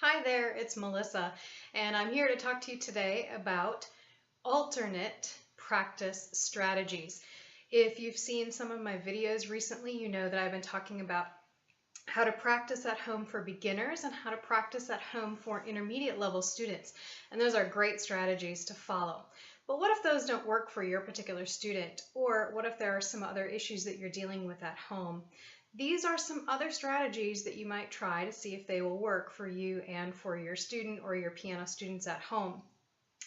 Hi there, it's Melissa, and I'm here to talk to you today about alternate practice strategies. If you've seen some of my videos recently, you know that I've been talking about how to practice at home for beginners and how to practice at home for intermediate level students. And those are great strategies to follow. But what if those don't work for your particular student? Or what if there are some other issues that you're dealing with at home? These are some other strategies that you might try to see if they will work for you and for your student or your piano students at home.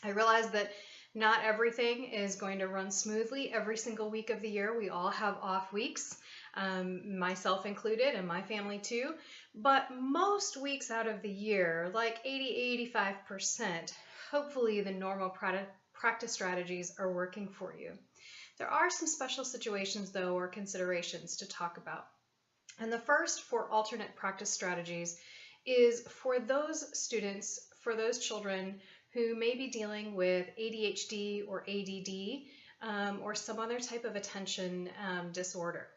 I realize that not everything is going to run smoothly every single week of the year. We all have off weeks, myself included and my family too. But most weeks out of the year, like 80–85%, hopefully the normal practice strategies are working for you. There are some special situations though, or considerations to talk about. And the first for alternate practice strategies is for those students, for those children who may be dealing with ADHD or ADD or some other type of attention disorder.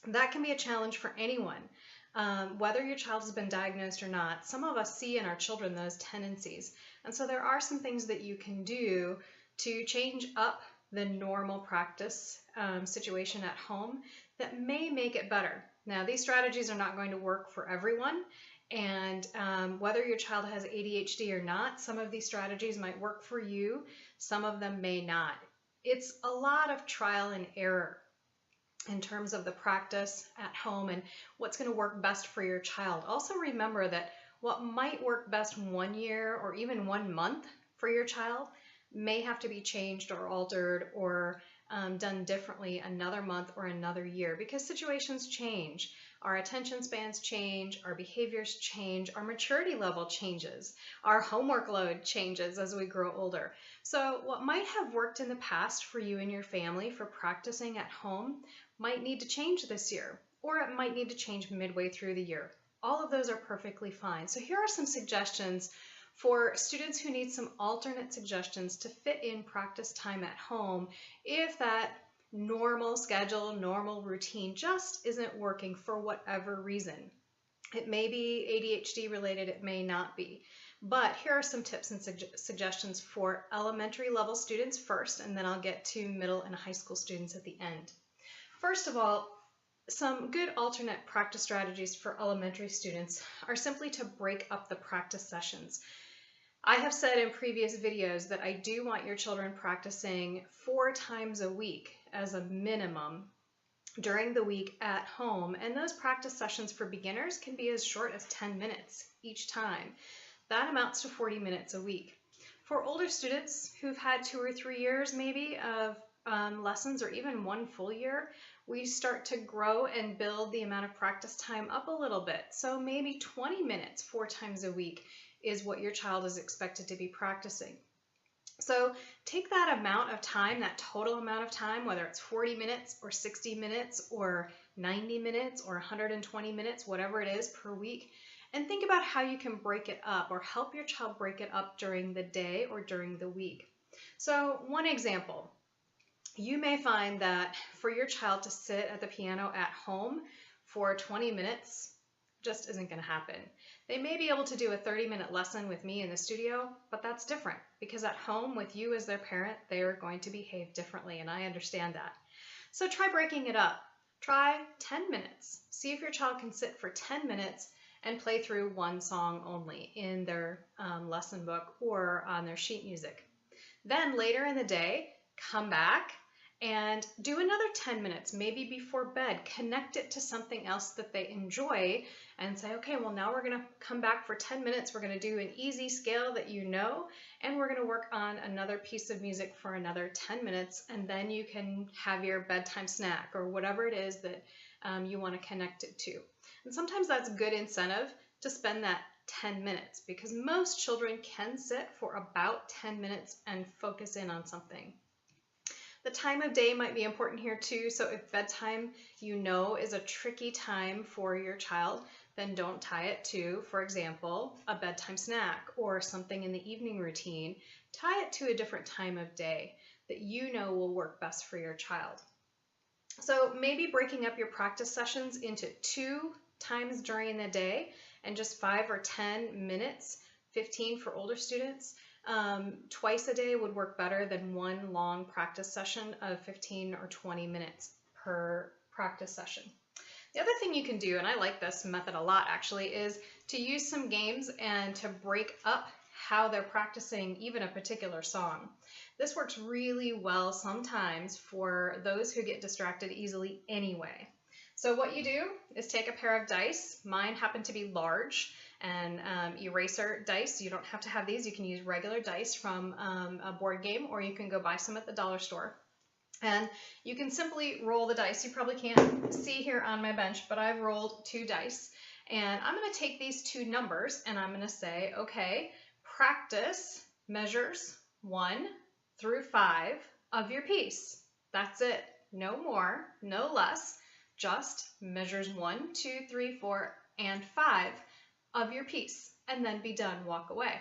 That can be a challenge for anyone, whether your child has been diagnosed or not. Some of us see in our children those tendencies. And so there are some things that you can do to change up the normal practice situation at home that may make it better. Now, these strategies are not going to work for everyone, and whether your child has ADHD or not, some of these strategies might work for you, some of them may not. It's a lot of trial and error in terms of the practice at home and what's going to work best for your child. Also remember that what might work best 1 year or even 1 month for your child may have to be changed or altered or done differently another month or another year, because situations change. Our attention spans change, our behaviors change, our maturity level changes, our homework load changes as we grow older. So what might have worked in the past for you and your family for practicing at home might need to change this year, or it might need to change midway through the year. All of those are perfectly fine. So here are some suggestions for students who need some alternate suggestions to fit in practice time at home if that normal schedule, normal routine just isn't working for whatever reason. It may be ADHD related, it may not be. But here are some tips and suggestions for elementary level students first, and then I'll get to middle and high school students at the end. First of all, some good alternate practice strategies for elementary students are simply to break up the practice sessions. I have said in previous videos that I do want your children practicing 4 times a week as a minimum during the week at home, and those practice sessions for beginners can be as short as 10 minutes each time. That amounts to 40 minutes a week. For older students who've had 2 or 3 years maybe of lessons, or even 1 full year, we start to grow and build the amount of practice time up a little bit. So maybe 20 minutes 4 times a week is what your child is expected to be practicing. So take that amount of time, that total amount of time, whether it's 40 minutes or 60 minutes or 90 minutes or 120 minutes, whatever it is per week, and think about how you can break it up or help your child break it up during the day or during the week. So one example, you may find that for your child to sit at the piano at home for 20 minutes just isn't going to happen. They may be able to do a 30-minute lesson with me in the studio, but that's different because at home with you as their parent, they are going to behave differently, and I understand that. So try breaking it up. Try 10 minutes. See if your child can sit for 10 minutes and play through 1 song only in their lesson book or on their sheet music. Then later in the day, come back and do another 10 minutes, maybe before bed. Connect it to something else that they enjoy and say, okay, well now we're going to come back for 10 minutes. We're going to do an easy scale that you know, and we're going to work on another piece of music for another 10 minutes, and then you can have your bedtime snack or whatever it is that you want to connect it to. And sometimes that's good incentive to spend that 10 minutes because most children can sit for about 10 minutes and focus in on something. The time of day might be important here too, so if bedtime you know is a tricky time for your child, then don't tie it to, for example, a bedtime snack or something in the evening routine. Tie it to a different time of day that you know will work best for your child. So maybe breaking up your practice sessions into 2 times during the day and just 5 or 10 minutes, 15 for older students, twice a day would work better than one long practice session of 15 or 20 minutes per practice session. The other thing you can do, and I like this method a lot actually, is to use some games and to break up how they're practicing even a particular song. This works really well sometimes for those who get distracted easily anyway. So what you do is take a pair of dice. Mine happen to be large and eraser dice. You don't have to have these. You can use regular dice from a board game, or you can go buy some at the dollar store. And you can simply roll the dice. You probably can't see here on my bench, but I've rolled 2 dice. And I'm going to take these 2 numbers and I'm going to say, okay, practice measures 1 through 5 of your piece. That's it. No more, no less. Just measures 1, 2, 3, 4, and 5 of your piece, and then be done, walk away.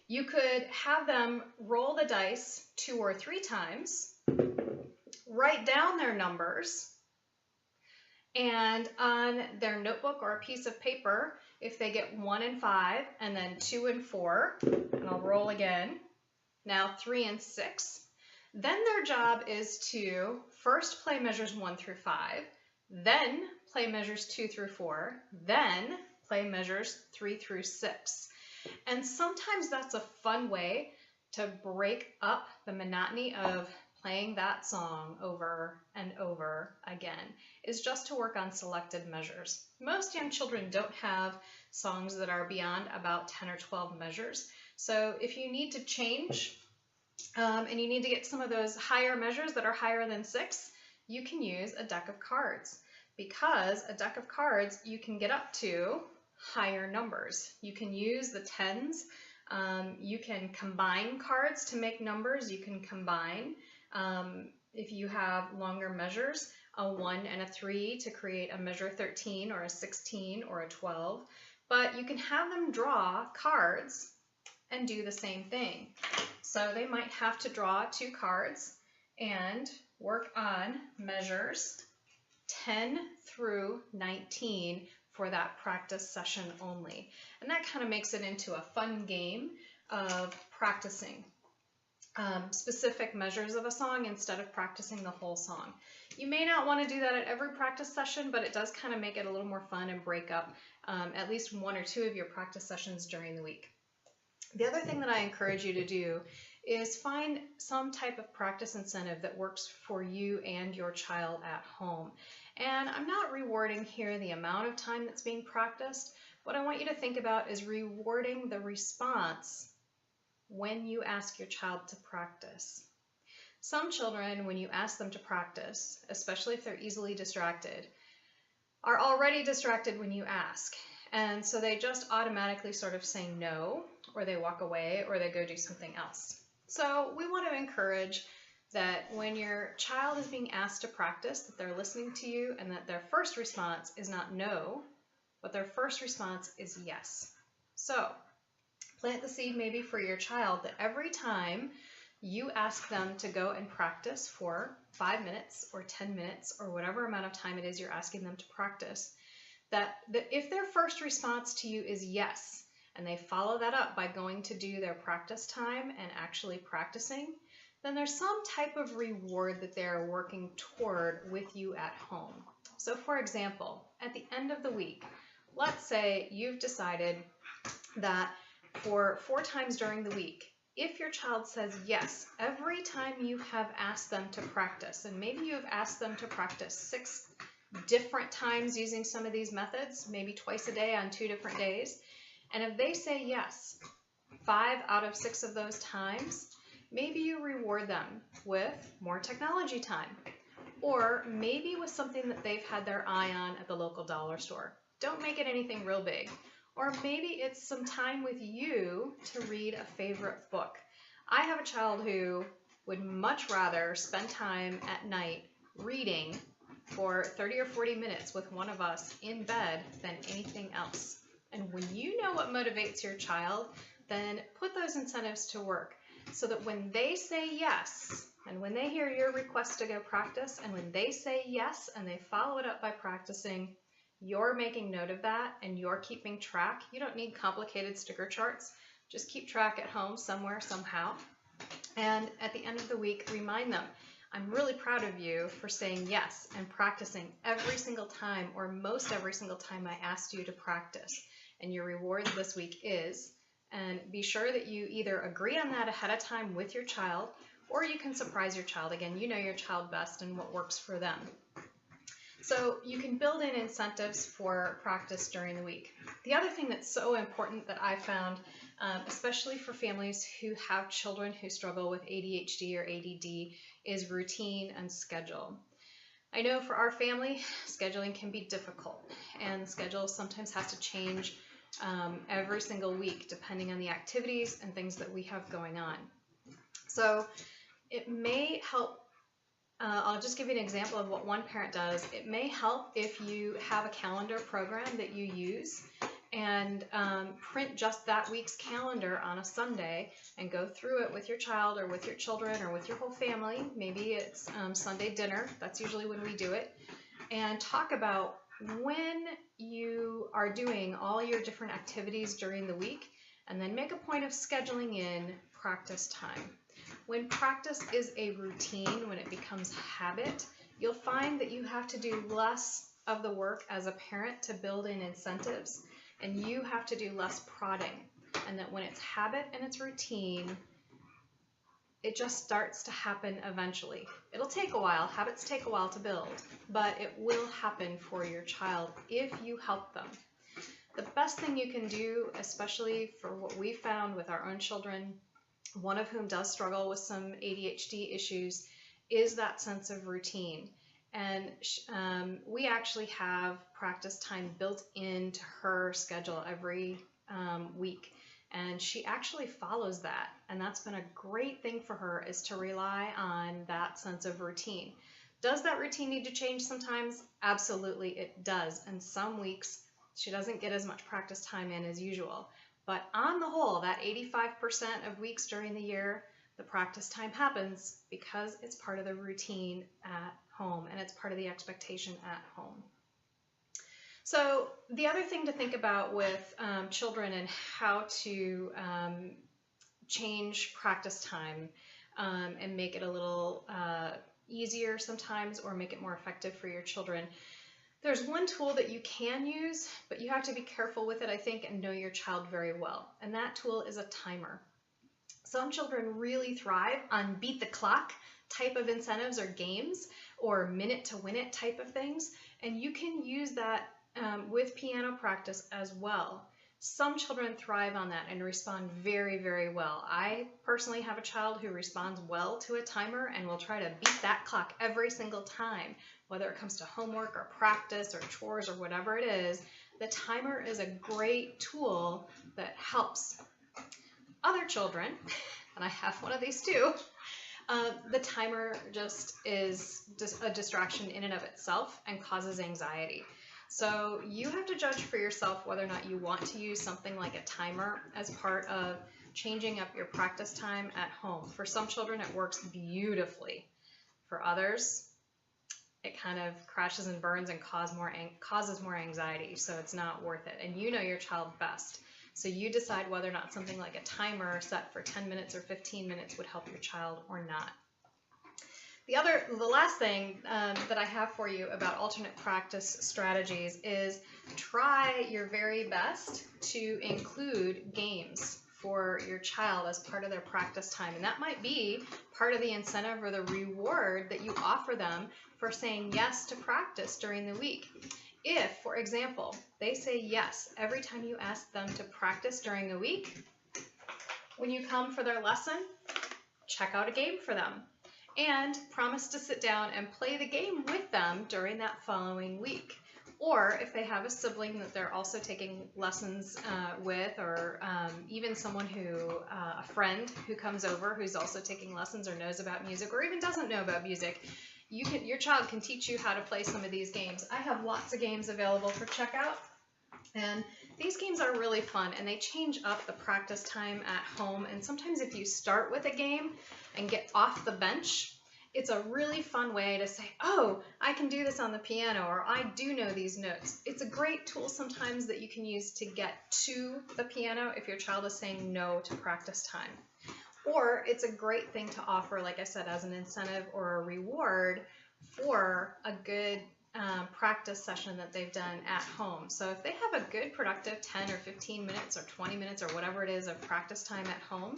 You could have them roll the dice 2 or 3 times, write down their numbers, and on their notebook or a piece of paper, if they get 1 and 5, and then 2 and 4, and I'll roll again, now 3 and 6, then their job is to first play measures 1 through 5, then play measures 2 through 4, then play measures 3 through 6. And sometimes that's a fun way to break up the monotony of playing that song over and over again, is just to work on selected measures. Most young children don't have songs that are beyond about 10 or 12 measures. So if you need to change and you need to get some of those higher measures that are higher than 6, you can use a deck of cards, because a deck of cards you can get up to higher numbers. You can use the tens, you can combine cards to make numbers, you can combine, if you have longer measures, a 1 and a 3 to create a measure 13 or a 16 or a 12, but you can have them draw cards and do the same thing. So they might have to draw 2 cards and work on measures 10 through 19 for that practice session only. And that kind of makes it into a fun game of practicing specific measures of a song instead of practicing the whole song. You may not want to do that at every practice session, but it does kind of make it a little more fun and break up at least 1 or 2 of your practice sessions during the week. The other thing that I encourage you to do is find some type of practice incentive that works for you and your child at home. And I'm not rewarding here the amount of time that's being practiced. What I want you to think about is rewarding the response when you ask your child to practice. Some children, when you ask them to practice, especially if they're easily distracted, are already distracted when you ask. And so they just automatically sort of say no, or they walk away, or they go do something else. So we want to encourage that when your child is being asked to practice, that they're listening to you and that their first response is not no, but their first response is yes. So plant the seed maybe for your child that every time you ask them to go and practice for 5 minutes or 10 minutes or whatever amount of time it is you're asking them to practice, that if their first response to you is yes, and they follow that up by going to do their practice time and actually practicing, then there's some type of reward that they're working toward with you at home. So for example, at the end of the week, let's say you've decided that for 4 times during the week, if your child says yes every time you have asked them to practice, and maybe you have asked them to practice 6 different times using some of these methods, maybe twice a day on 2 different days, and if they say yes 5 out of 6 of those times, maybe you reward them with more technology time, or maybe with something that they've had their eye on at the local dollar store. Don't make it anything real big. Or maybe it's some time with you to read a favorite book. I have a child who would much rather spend time at night reading for 30 or 40 minutes with one of us in bed than anything else. And when you know what motivates your child, then put those incentives to work so that when they say yes, and when they hear your request to go practice, and when they say yes and they follow it up by practicing, You're making note of that and you're keeping track. You don't need complicated sticker charts. Just keep track at home somewhere, somehow. And at the end of the week, remind them, I'm really proud of you for saying yes and practicing every single time, or most every single time I asked you to practice. And your reward this week is, and be sure that you either agree on that ahead of time with your child, or you can surprise your child. Again, you know your child best and what works for them. So you can build in incentives for practice during the week. The other thing that's so important that I found, especially for families who have children who struggle with ADHD or ADD, is routine and schedule. I know for our family, scheduling can be difficult, and the schedule sometimes has to change every single week depending on the activities and things that we have going on. So it may help. I'll just give you an example of what one parent does. It may help if you have a calendar program that you use and print just that week's calendar on a Sunday and go through it with your child or with your children or with your whole family. Maybe it's Sunday dinner. That's usually when we do it. And talk about when you are doing all your different activities during the week, and then make a point of scheduling in practice time. When practice is a routine, when it becomes habit, you'll find that you have to do less of the work as a parent to build in incentives, and you have to do less prodding. And that when it's habit and it's routine, it just starts to happen eventually. It'll take a while. Habits take a while to build, but it will happen for your child if you help them. The best thing you can do, especially for what we found with our own children, one of whom does struggle with some ADHD issues, is that sense of routine. And we actually have practice time built into her schedule every week. And she actually follows that. And that's been a great thing for her, is to rely on that sense of routine. Does that routine need to change sometimes? Absolutely, it does. And some weeks she doesn't get as much practice time in as usual. But on the whole, that 85% of weeks during the year, the practice time happens because it's part of the routine at home and it's part of the expectation at home. So the other thing to think about with children and how to change practice time and make it a little easier sometimes, or make it more effective for your children, there's one tool that you can use, but you have to be careful with it, I think, and know your child very well. And that tool is a timer. Some children really thrive on beat the clock type of incentives or games, or minute to win it type of things. And you can use that with piano practice as well. Some children thrive on that and respond very, very well. I personally have a child who responds well to a timer and will try to beat that clock every single time, whether it comes to homework or practice or chores or whatever it is. The timer is a great tool that helps. Other children, and I have one of these too, the timer just is a distraction in and of itself and causes anxiety. So you have to judge for yourself whether or not you want to use something like a timer as part of changing up your practice time at home. For some children, it works beautifully. For others, it kind of crashes and burns and causes more anxiety, so it's not worth it. And you know your child best. So you decide whether or not something like a timer set for 10 minutes or 15 minutes would help your child or not. The last thing that I have for you about alternate practice strategies is try your very best to include games for your child as part of their practice time. And that might be part of the incentive or the reward that you offer them for saying yes to practice during the week. If, for example, they say yes every time you ask them to practice during the week, when you come for their lesson, check out a game for them and promise to sit down and play the game with them during that following week. Or if they have a sibling that they're also taking lessons with, or even someone a friend who comes over who's also taking lessons or knows about music, or even doesn't know about music, your child can teach you how to play some of these games. I have lots of games available for checkout, and these games are really fun, and they change up the practice time at home. And sometimes if you start with a game and get off the bench It's a really fun way to say, oh, I can do this on the piano, or I do know these notes. It's a great tool sometimes that you can use to get to the piano if your child is saying no to practice time. Or it's a great thing to offer, like I said, as an incentive or a reward for a good practice session that they've done at home. So if they have a good productive 10 or 15 minutes or 20 minutes or whatever it is of practice time at home,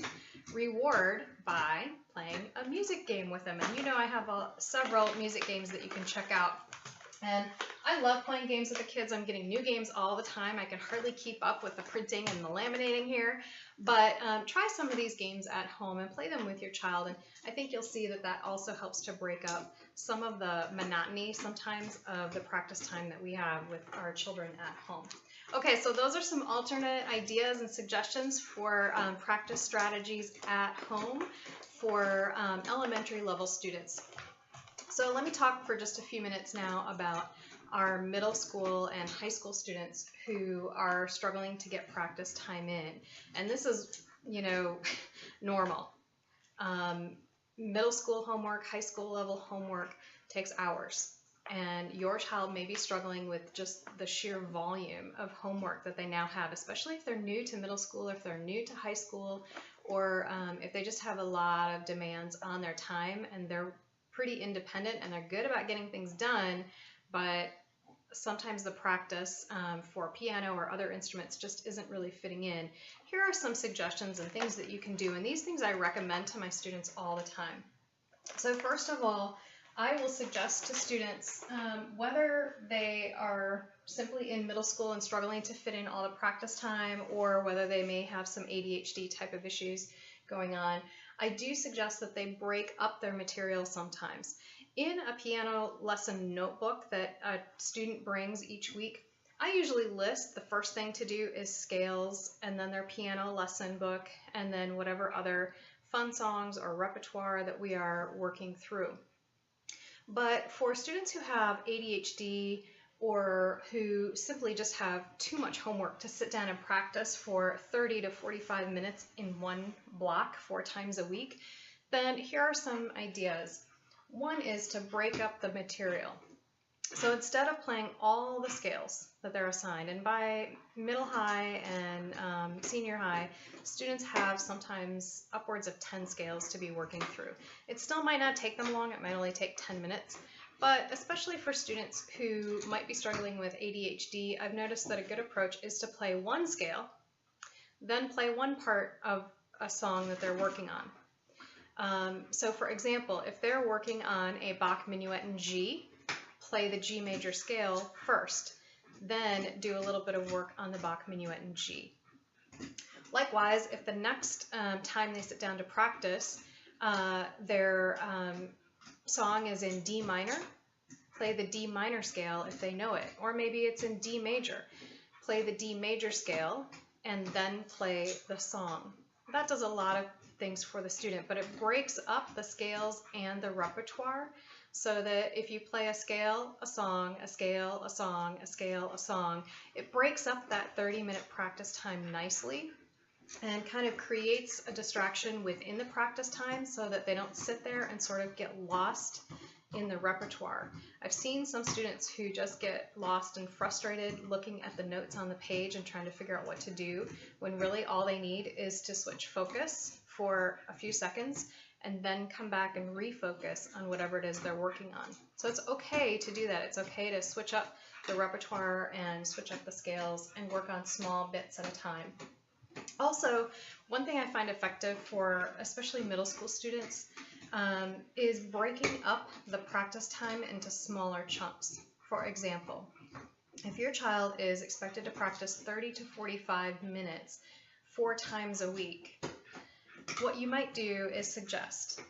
reward by playing a music game with them. And you know I have several music games that you can check out. And I love playing games with the kids. I'm getting new games all the time. I can hardly keep up with the printing and the laminating here. But try some of these games at home and play them with your child. And I think you'll see that that also helps to break up some of the monotony sometimes of the practice time that we have with our children at home. Okay, so those are some alternate ideas and suggestions for practice strategies at home for elementary level students. So let me talk for just a few minutes now about our middle school and high school students who are struggling to get practice time in. And this is, you know, normal. Middle school homework, high school level homework takes hours. And your child may be struggling with just the sheer volume of homework that they now have, especially if they're new to middle school, or if they're new to high school, or if they just have a lot of demands on their time and they're pretty independent and they're good about getting things done, but sometimes the practice for piano or other instruments just isn't really fitting in. Here are some suggestions and things that you can do, and these things I recommend to my students all the time. So first of all, I will suggest to students, whether they are simply in middle school and struggling to fit in all the practice time, or whether they may have some ADHD type of issues going on, I do suggest that they break up their material sometimes. In a piano lesson notebook that a student brings each week, I usually list the first thing to do is scales, and then their piano lesson book, and then whatever other fun songs or repertoire that we are working through. But for students who have ADHD or who simply just have too much homework to sit down and practice for 30 to 45 minutes in one block 4 times a week, then here are some ideas. One is to break up the material. So instead of playing all the scales that they're assigned, and by middle high and senior high, students have sometimes upwards of 10 scales to be working through. It still might not take them long, it might only take 10 minutes, but especially for students who might be struggling with ADHD, I've noticed that a good approach is to play one scale, then play one part of a song that they're working on. So for example, if they're working on a Bach Minuet in G, play the G major scale first, then do a little bit of work on the Bach Minuet in G. Likewise, if the next time they sit down to practice, their song is in D minor, play the D minor scale if they know it, or maybe it's in D major. Play the D major scale and then play the song. That does a lot of things for the student, but it breaks up the scales and the repertoire so that if you play a scale, a song, a scale, a song, a scale, a song, it breaks up that 30-minute practice time nicely and kind of creates a distraction within the practice time so that they don't sit there and sort of get lost in the repertoire. I've seen some students who just get lost and frustrated looking at the notes on the page and trying to figure out what to do, when really all they need is to switch focus for a few seconds and then come back and refocus on whatever it is they're working on. So it's okay to do that. It's okay to switch up the repertoire and switch up the scales and work on small bits at a time. Also, one thing I find effective for especially middle school students is breaking up the practice time into smaller chunks. For example, if your child is expected to practice 30 to 45 minutes 4 times a week, what you might do is suggest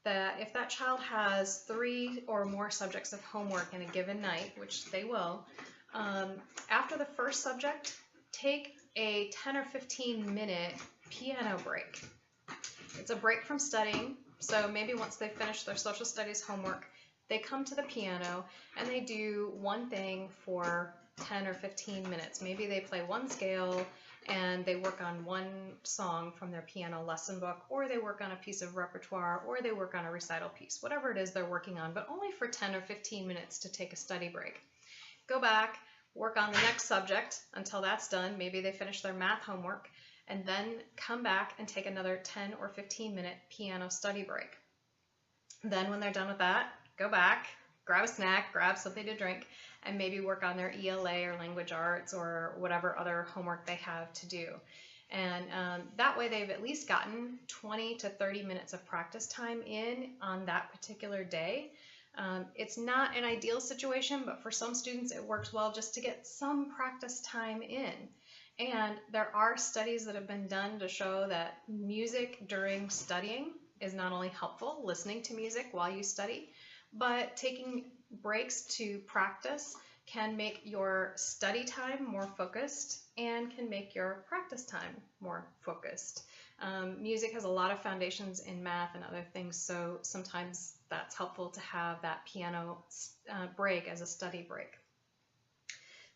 that if that child has 3 or more subjects of homework in a given night, which they will, after the first subject, take a 10 or 15 minute piano break. It's a break from studying, so maybe once they finish their social studies homework, they come to the piano and they do one thing for 10 or 15 minutes. Maybe they play one scale and they work on one song from their piano lesson book, or they work on a piece of repertoire, or they work on a recital piece, whatever it is they're working on, but only for 10 or 15 minutes to take a study break. Go back, work on the next subject until that's done. Maybe they finish their math homework, and then come back and take another 10 or 15-minute piano study break. Then when they're done with that, go back, grab a snack, grab something to drink, and maybe work on their ELA or language arts or whatever other homework they have to do. And that way they've at least gotten 20 to 30 minutes of practice time in on that particular day. It's not an ideal situation, but for some students it works well just to get some practice time in. And there are studies that have been done to show that music during studying is not only helpful, listening to music while you study, but taking breaks to practice can make your study time more focused and can make your practice time more focused. Music has a lot of foundations in math and other things, so sometimes that's helpful to have that piano break as a study break.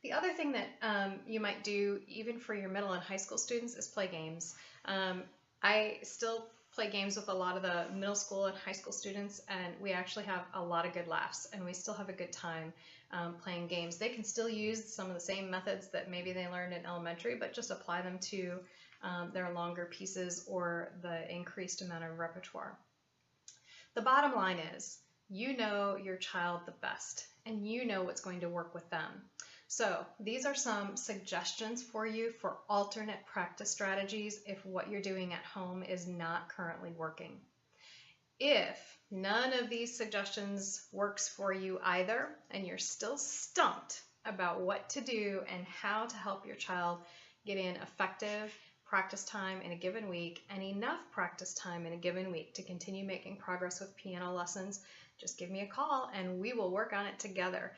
The other thing that you might do, even for your middle and high school students, is play games. I still play games with a lot of the middle school and high school students, and we actually have a lot of good laughs, and we still have a good time playing games. They can still use some of the same methods that maybe they learned in elementary, but just apply them to their longer pieces or the increased amount of repertoire. The bottom line is, you know your child the best, and you know what's going to work with them. So these are some suggestions for you for alternate practice strategies if what you're doing at home is not currently working. If none of these suggestions works for you either, and you're still stumped about what to do and how to help your child get in effective practice time in a given week and enough practice time in a given week to continue making progress with piano lessons, just give me a call and we will work on it together.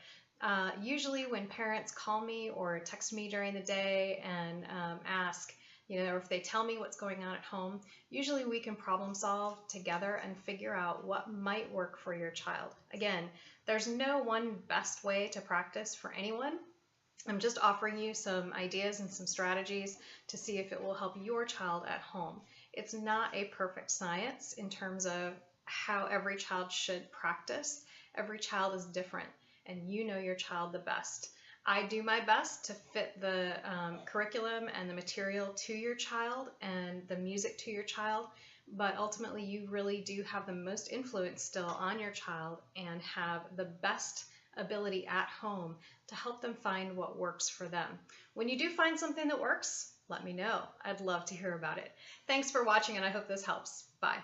Usually when parents call me or text me during the day and ask, or if they tell me what's going on at home, usually we can problem solve together and figure out what might work for your child. Again, there's no one best way to practice for anyone. I'm just offering you some ideas and some strategies to see if it will help your child at home. It's not a perfect science in terms of how every child should practice. Every child is different, and you know your child the best. I do my best to fit the curriculum and the material to your child and the music to your child, but ultimately you really do have the most influence still on your child and have the best ability at home to help them find what works for them. When you do find something that works, let me know. I'd love to hear about it. Thanks for watching, and I hope this helps. Bye.